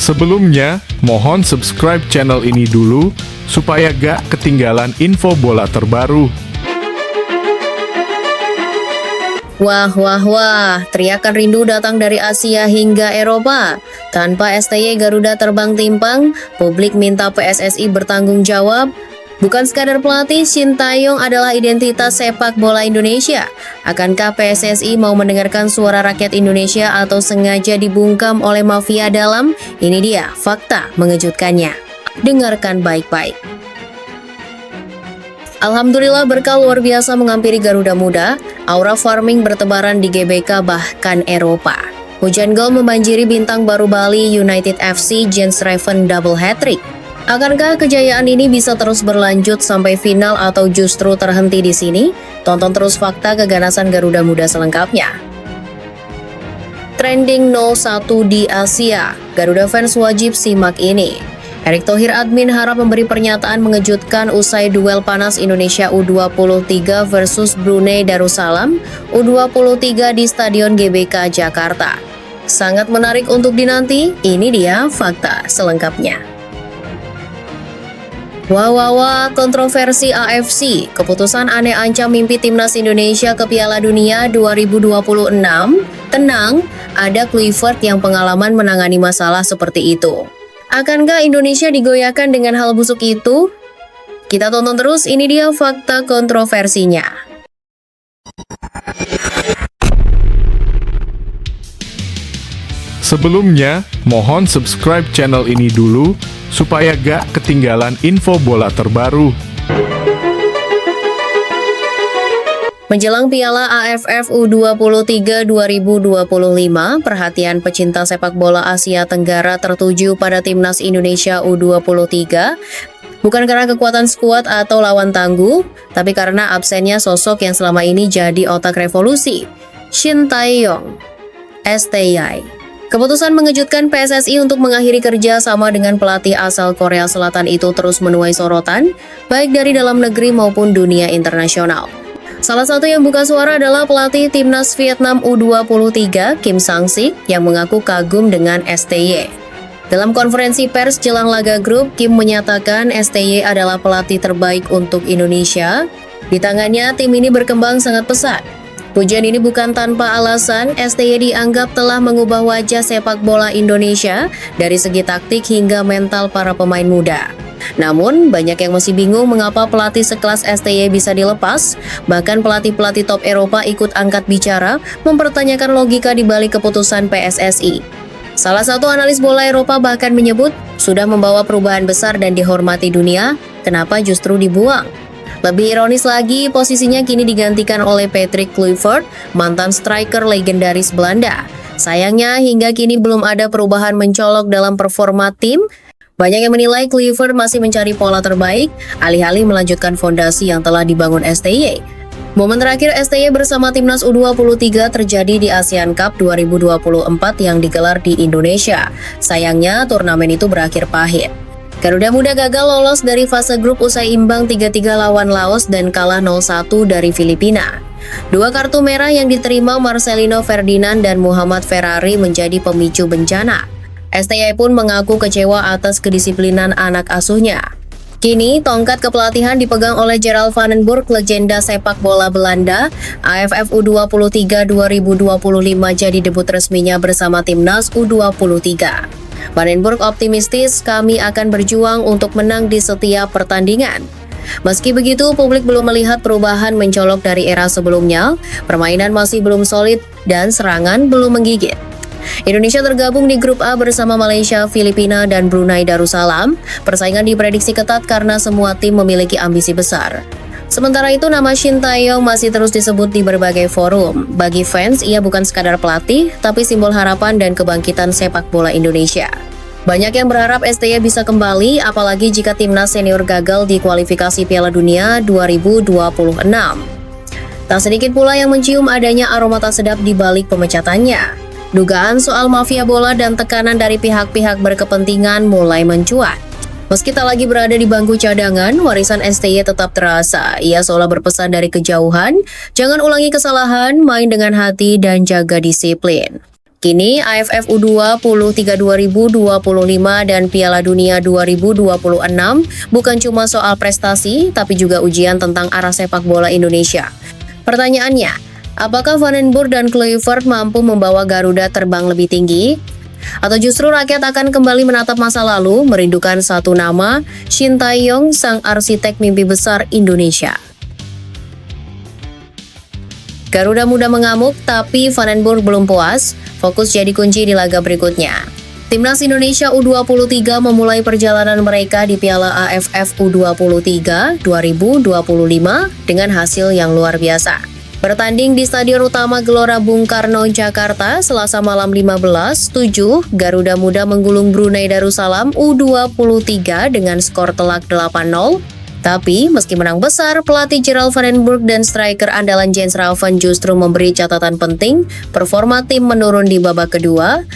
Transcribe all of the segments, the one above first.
Sebelumnya, mohon subscribe channel ini dulu, supaya gak ketinggalan info bola terbaru. Wah, wah, wah, teriakan rindu datang dari Asia hingga Eropa. Tanpa STY Garuda terbang timpang, publik minta PSSI bertanggung jawab. Bukan sekadar pelatih, Shin Tae-yong adalah identitas sepak bola Indonesia. Akankah PSSI mau mendengarkan suara rakyat Indonesia atau sengaja dibungkam oleh mafia dalam? Ini dia fakta mengejutkannya. Dengarkan baik-baik. Alhamdulillah berkah luar biasa menghampiri Garuda Muda, aura farming bertebaran di GBK bahkan Eropa. Hujan gol membanjiri bintang baru Bali United FC Jens Raven double hat-trick. Akankah kejayaan ini bisa terus berlanjut sampai final atau justru terhenti di sini? Tonton terus fakta keganasan Garuda Muda selengkapnya. Trending 01 di Asia, Garuda fans wajib simak ini. Erick Thohir admin harap memberi pernyataan mengejutkan usai duel panas Indonesia U23 versus Brunei Darussalam U23 di Stadion GBK Jakarta. Sangat menarik untuk dinanti, ini dia fakta selengkapnya. Wah, kontroversi AFC, keputusan aneh ancam mimpi timnas Indonesia ke Piala Dunia 2026. Tenang, ada Kluivert yang pengalaman menangani masalah seperti itu. Akankah Indonesia digoyahkan dengan hal busuk itu? Kita tonton terus, ini dia fakta kontroversinya. Sebelumnya, mohon subscribe channel ini dulu, supaya gak ketinggalan info bola terbaru. Menjelang Piala AFF U23 2025, perhatian pecinta sepak bola Asia Tenggara tertuju pada timnas Indonesia U23, bukan karena kekuatan skuad atau lawan tangguh, tapi karena absennya sosok yang selama ini jadi otak revolusi, Shin Tae-yong, STY. Keputusan mengejutkan PSSI untuk mengakhiri kerja sama dengan pelatih asal Korea Selatan itu terus menuai sorotan, baik dari dalam negeri maupun dunia internasional. Salah satu yang buka suara adalah pelatih timnas Vietnam U23, Kim Sang-sik, yang mengaku kagum dengan STY. Dalam konferensi pers jelang laga grup, Kim menyatakan STY adalah pelatih terbaik untuk Indonesia. Di tangannya, tim ini berkembang sangat pesat. Pujian ini bukan tanpa alasan, STY dianggap telah mengubah wajah sepak bola Indonesia dari segi taktik hingga mental para pemain muda. Namun, banyak yang masih bingung mengapa pelatih sekelas STY bisa dilepas, bahkan pelatih-pelatih top Eropa ikut angkat bicara, mempertanyakan logika di balik keputusan PSSI. Salah satu analis bola Eropa bahkan menyebut, sudah membawa perubahan besar dan dihormati dunia, kenapa justru dibuang? Lebih ironis lagi, posisinya kini digantikan oleh Patrick Kluivert, mantan striker legendaris Belanda. Sayangnya, hingga kini belum ada perubahan mencolok dalam performa tim. Banyak yang menilai Kluivert masih mencari pola terbaik, alih-alih melanjutkan fondasi yang telah dibangun STY. Momen terakhir STY bersama timnas U23 terjadi di ASEAN Cup 2024 yang digelar di Indonesia. Sayangnya, turnamen itu berakhir pahit. Garuda Muda gagal lolos dari fase grup usai imbang 3-3 lawan Laos dan kalah 0-1 dari Filipina. Dua kartu merah yang diterima Marcelino Ferdinand dan Muhammad Ferrari menjadi pemicu bencana. STY pun mengaku kecewa atas kedisiplinan anak asuhnya. Kini, tongkat kepelatihan dipegang oleh Gerald van den Burg, legenda sepak bola Belanda. AFF U23 2025 jadi debut resminya bersama timnas U23. Van den Burg optimistis, kami akan berjuang untuk menang di setiap pertandingan. Meski begitu, publik belum melihat perubahan mencolok dari era sebelumnya, permainan masih belum solid dan serangan belum menggigit. Indonesia tergabung di grup A bersama Malaysia, Filipina, dan Brunei Darussalam. Persaingan diprediksi ketat karena semua tim memiliki ambisi besar. Sementara itu, nama Shin Tae-yong masih terus disebut di berbagai forum. Bagi fans, ia bukan sekadar pelatih, tapi simbol harapan dan kebangkitan sepak bola Indonesia. Banyak yang berharap STY bisa kembali, apalagi jika timnas senior gagal di kualifikasi Piala Dunia 2026. Tak sedikit pula yang mencium adanya aroma tak sedap di balik pemecatannya. Dugaan soal mafia bola dan tekanan dari pihak-pihak berkepentingan mulai mencuat. Meski tak lagi berada di bangku cadangan, warisan STY tetap terasa. Ia seolah berpesan dari kejauhan, jangan ulangi kesalahan, main dengan hati, dan jaga disiplin. Kini AFF U23 2025 dan Piala Dunia 2026 bukan cuma soal prestasi, tapi juga ujian tentang arah sepak bola Indonesia. Pertanyaannya, apakah Vandenborg dan Kluivert mampu membawa Garuda terbang lebih tinggi? Atau justru rakyat akan kembali menatap masa lalu, merindukan satu nama, Shin Tae-yong, sang arsitek mimpi besar Indonesia? Garuda muda mengamuk, tapi Vandenborg belum puas. Fokus jadi kunci di laga berikutnya. Timnas Indonesia U23 memulai perjalanan mereka di Piala AFF U23 2025 dengan hasil yang luar biasa. Bertanding di Stadion Utama Gelora Bung Karno, Jakarta, Selasa malam 15/7, Garuda Muda menggulung Brunei Darussalam U23 dengan skor telak 8-0. Tapi, meski menang besar, pelatih Gerald Vandenborg dan striker andalan Jens Raven justru memberi catatan penting, performa tim menurun di babak kedua.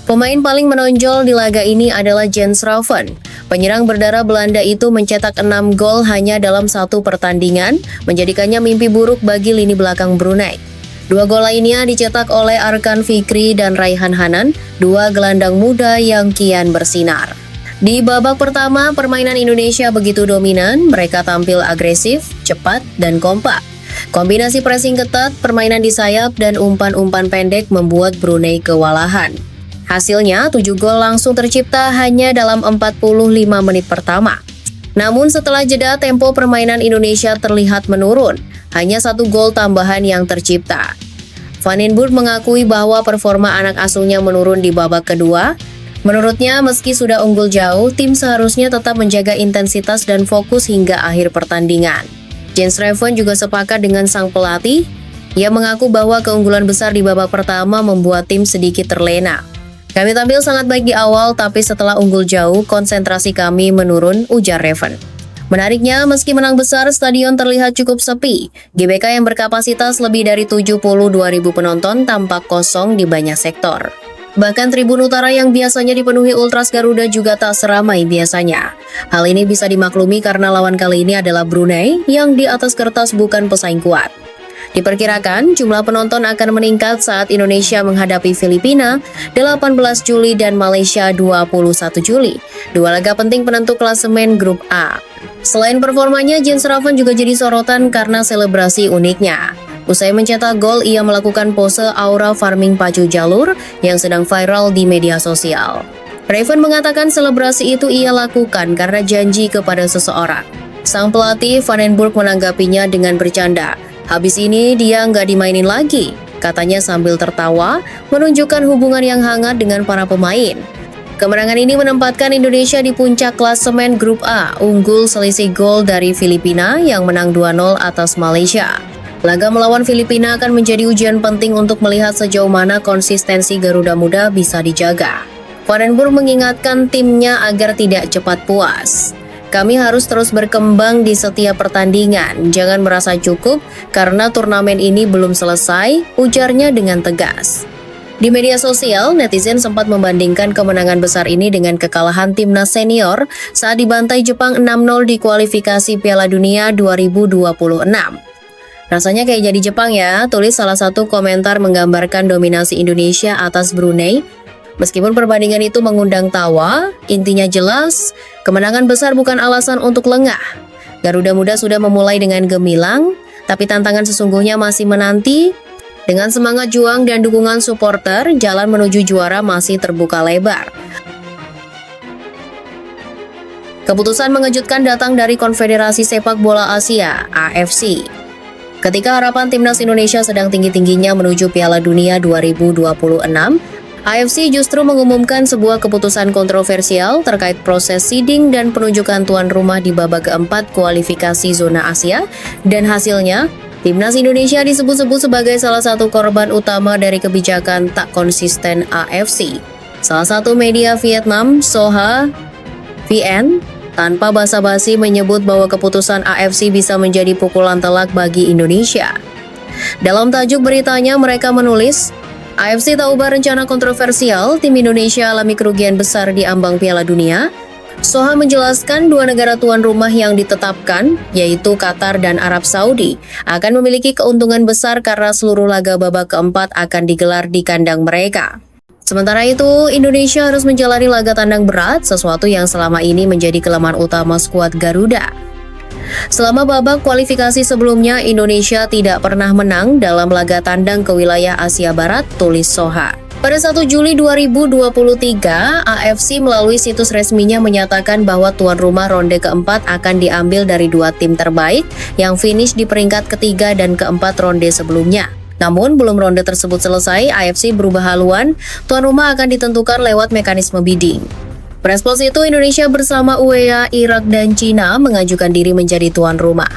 Pemain paling menonjol di laga ini adalah Jens Raven. Penyerang berdarah Belanda itu mencetak 6 gol hanya dalam satu pertandingan, menjadikannya mimpi buruk bagi lini belakang Brunei. 2 gol lainnya dicetak oleh Arkan Fikri dan Raihan Hanan, 2 gelandang muda yang kian bersinar. Di babak pertama, permainan Indonesia begitu dominan, mereka tampil agresif, cepat, dan kompak. Kombinasi pressing ketat, permainan di sayap, dan umpan-umpan pendek membuat Brunei kewalahan. Hasilnya, 7 gol langsung tercipta hanya dalam 45 menit pertama. Namun setelah jeda, tempo permainan Indonesia terlihat menurun, hanya 1 gol tambahan yang tercipta. Vandenborg mengakui bahwa performa anak asuhnya menurun di babak kedua. Menurutnya, meski sudah unggul jauh, tim seharusnya tetap menjaga intensitas dan fokus hingga akhir pertandingan. Jens Raven juga sepakat dengan sang pelatih. Ia mengaku bahwa keunggulan besar di babak pertama membuat tim sedikit terlena. Kami tampil sangat baik di awal, tapi setelah unggul jauh, konsentrasi kami menurun, ujar Raven. Menariknya, meski menang besar, stadion terlihat cukup sepi. GBK yang berkapasitas lebih dari 72.000 penonton tampak kosong di banyak sektor. Bahkan tribun utara yang biasanya dipenuhi Ultras Garuda juga tak seramai biasanya. Hal ini bisa dimaklumi karena lawan kali ini adalah Brunei yang di atas kertas bukan pesaing kuat. Diperkirakan jumlah penonton akan meningkat saat Indonesia menghadapi Filipina 18 Juli dan Malaysia 21 Juli. 2 laga penting penentu klasemen grup A. Selain performanya, Jens Raven juga jadi sorotan karena selebrasi uniknya. Usai mencetak gol, ia melakukan pose aura farming pacu jalur yang sedang viral di media sosial. Raven mengatakan selebrasi itu ia lakukan karena janji kepada seseorang. Sang pelatih Vandenborg menanggapinya dengan bercanda. Habis ini dia nggak dimainin lagi, katanya sambil tertawa, menunjukkan hubungan yang hangat dengan para pemain. Kemenangan ini menempatkan Indonesia di puncak klasemen grup A, unggul selisih gol dari Filipina yang menang 2-0 atas Malaysia. Laga melawan Filipina akan menjadi ujian penting untuk melihat sejauh mana konsistensi Garuda Muda bisa dijaga. Vandenborg mengingatkan timnya agar tidak cepat puas. Kami harus terus berkembang di setiap pertandingan, jangan merasa cukup karena turnamen ini belum selesai, ujarnya dengan tegas. Di media sosial, netizen sempat membandingkan kemenangan besar ini dengan kekalahan timnas senior saat dibantai Jepang 6-0 di kualifikasi Piala Dunia 2026. Rasanya kayak jadi Jepang ya, tulis salah satu komentar menggambarkan dominasi Indonesia atas Brunei. Meskipun perbandingan itu mengundang tawa, intinya jelas, kemenangan besar bukan alasan untuk lengah. Garuda Muda sudah memulai dengan gemilang, tapi tantangan sesungguhnya masih menanti. Dengan semangat juang dan dukungan supporter, jalan menuju juara masih terbuka lebar. Keputusan mengejutkan datang dari Konfederasi Sepak Bola Asia, AFC. Ketika harapan timnas Indonesia sedang tinggi-tingginya menuju Piala Dunia 2026, AFC justru mengumumkan sebuah keputusan kontroversial terkait proses seeding dan penunjukan tuan rumah di babak keempat kualifikasi zona Asia, dan hasilnya, timnas Indonesia disebut-sebut sebagai salah satu korban utama dari kebijakan tak konsisten AFC. Salah satu media Vietnam, Soha VN, tanpa basa-basi menyebut bahwa keputusan AFC bisa menjadi pukulan telak bagi Indonesia. Dalam tajuk beritanya, mereka menulis, AFC tak ubah rencana kontroversial, tim Indonesia alami kerugian besar di ambang Piala Dunia. Soha menjelaskan 2 negara tuan rumah yang ditetapkan, yaitu Qatar dan Arab Saudi, akan memiliki keuntungan besar karena seluruh laga babak keempat akan digelar di kandang mereka. Sementara itu, Indonesia harus menjalani laga tandang berat, sesuatu yang selama ini menjadi kelemahan utama skuad Garuda. Selama babak kualifikasi sebelumnya, Indonesia tidak pernah menang dalam laga tandang ke wilayah Asia Barat, tulis Soha. Pada 1 Juli 2023, AFC melalui situs resminya menyatakan bahwa tuan rumah ronde keempat akan diambil dari 2 tim terbaik yang finish di peringkat ketiga dan keempat ronde sebelumnya. Namun, belum ronde tersebut selesai, AFC berubah haluan, tuan rumah akan ditentukan lewat mekanisme bidding. Berespons itu, Indonesia bersama UEA, Irak, dan Cina mengajukan diri menjadi tuan rumah.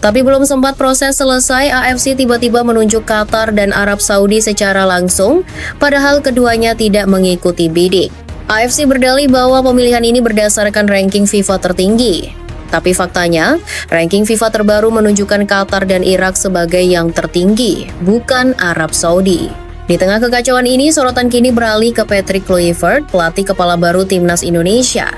Tapi belum sempat proses selesai, AFC tiba-tiba menunjuk Qatar dan Arab Saudi secara langsung, padahal keduanya tidak mengikuti bidding. AFC berdalih bahwa pemilihan ini berdasarkan ranking FIFA tertinggi. Tapi faktanya, ranking FIFA terbaru menunjukkan Qatar dan Irak sebagai yang tertinggi, bukan Arab Saudi. Di tengah kekacauan ini, sorotan kini beralih ke Patrick Kluivert, pelatih kepala baru Timnas Indonesia.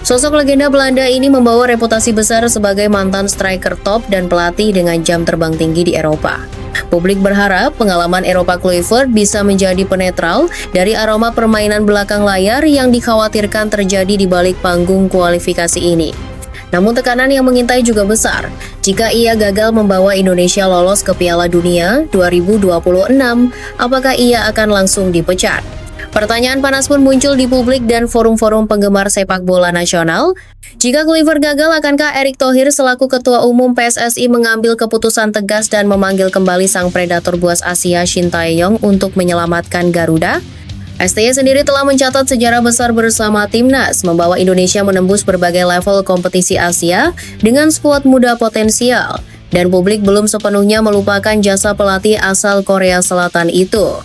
Sosok legenda Belanda ini membawa reputasi besar sebagai mantan striker top dan pelatih dengan jam terbang tinggi di Eropa. Publik berharap pengalaman Eropa Kluivert bisa menjadi penetral dari aroma permainan belakang layar yang dikhawatirkan terjadi di balik panggung kualifikasi ini. Namun tekanan yang mengintai juga besar jika ia gagal membawa Indonesia lolos ke Piala Dunia 2026, apakah ia akan langsung dipecat? Pertanyaan panas pun muncul di publik dan forum-forum penggemar sepak bola nasional. Jika Kluivert gagal, akankah Erick Thohir selaku Ketua Umum PSSI mengambil keputusan tegas dan memanggil kembali sang predator buas Asia Shin Tae-yong untuk menyelamatkan Garuda? STY sendiri telah mencatat sejarah besar bersama Timnas, membawa Indonesia menembus berbagai level kompetisi Asia dengan skuad muda potensial, dan publik belum sepenuhnya melupakan jasa pelatih asal Korea Selatan itu.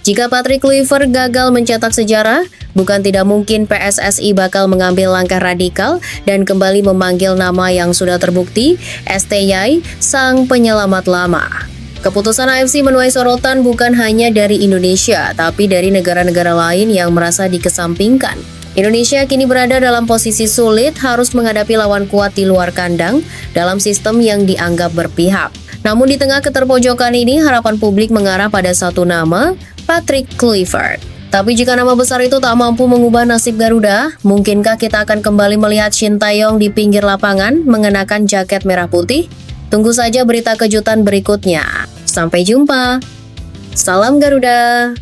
Jika Patrick Kluivert gagal mencetak sejarah, bukan tidak mungkin PSSI bakal mengambil langkah radikal dan kembali memanggil nama yang sudah terbukti, STY, sang penyelamat lama. Keputusan AFC menuai sorotan bukan hanya dari Indonesia, tapi dari negara-negara lain yang merasa dikesampingkan. Indonesia kini berada dalam posisi sulit, harus menghadapi lawan kuat di luar kandang dalam sistem yang dianggap berpihak. Namun di tengah keterpojokan ini, harapan publik mengarah pada satu nama, Patrick Kluivert. Tapi jika nama besar itu tak mampu mengubah nasib Garuda, mungkinkah kita akan kembali melihat Shin Tae-yong di pinggir lapangan mengenakan jaket merah putih? Tunggu saja berita kejutan berikutnya. Sampai jumpa. Salam Garuda.